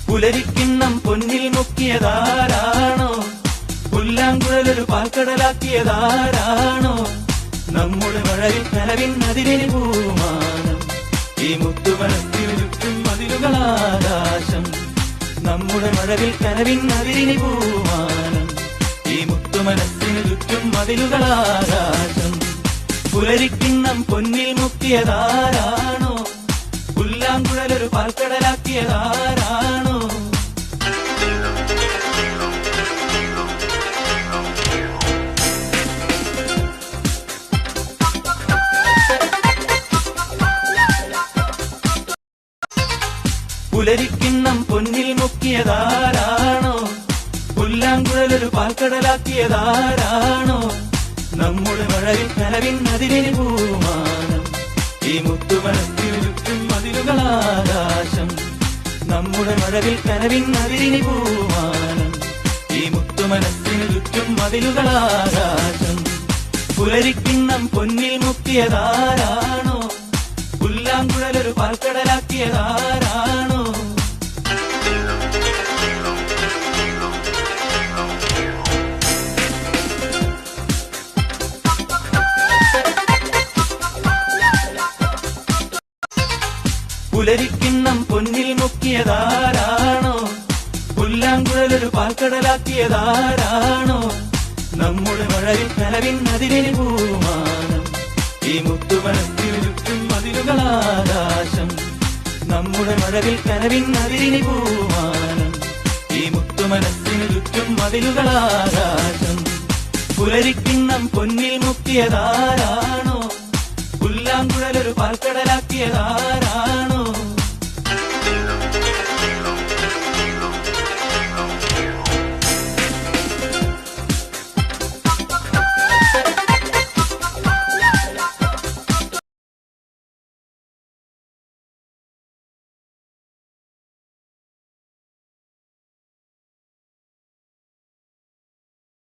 പുലരിക്കിണ്ണം പൊന്നിൽ മുക്കിയതാരാണോ? പുല്ലാങ്കുഴലൊരു പാൽക്കടലാക്കിയതാരാണോ? നമ്മുടെ മഴവിൽ കനവിൻ അതിരിന് പൂമാനം. ഈ മുത്തുമണത്തിനു ചുറ്റും മതിലുകളാകാശം. നമ്മുടെ മഴവിൽ കനവിൻ അതിരിന് പൂമാനം. ഈ മുത്തുമനസ്സിനു ചുറ്റും മതിലുകളാകാശം. പുലരിക്കിണ്ണം പൊന്നിൽ മുക്കിയതാരാണോ? പുല്ലാങ്കുഴലൊരു പാൽക്കടലാക്കിയതാരാണോ? പുലരിക്കിണ്ണം പൊന്നിൽ മുക്കിയതാരാണോ? പുല്ലാങ്കുഴലൊരു പാൽക്കടലാക്കിയതാരാണോ? നമ്മുടെ മഴവിൽ കനവിൻ അതിരിന് പൂമാനം. ഈ മുത്തുമണത്തിനു ചുറ്റും മതിലുകളാകാശം. നമ്മുടെ മഴവിൽ കനവിൻ അതിരിന് പൂമാനം. ഈ മുത്തുമനസ്സിനു ചുറ്റും മതിലുകളാകാശം. പുലരിക്കിണ്ണം പൊന്നിൽ മുക്കിയതാരാണോ? പുല്ലാങ്കുഴലൊരു പാൽക്കടലാക്കിയതാരാണോ? പുലരിക്കിണ്ണം പൊന്നിൽ മുക്കിയതാരാണോ? പുല്ലാങ്കുഴലൊരു പാൽക്കടലാക്കിയതാരാണോ? നമ്മുടെ മഴവിൽ കനവിൻ അതിരിന് പൂമാനം. ഈ മുത്തുമണത്തിനു ചുറ്റും മതിലുകളാകാശം. നമ്മുടെ മഴവിൽ കനവിൻ അതിരിന് പൂമാനം. ഈ മുത്തുമനസ്സിനു ചുറ്റും മതിലുകളാകാശം. പുലരിക്കിണ്ണം പൊന്നിൽ മുക്കിയതാരാണോ? പുല്ലാങ്കുഴലൊരു പാൽക്കടലാക്കിയതാരാണോ?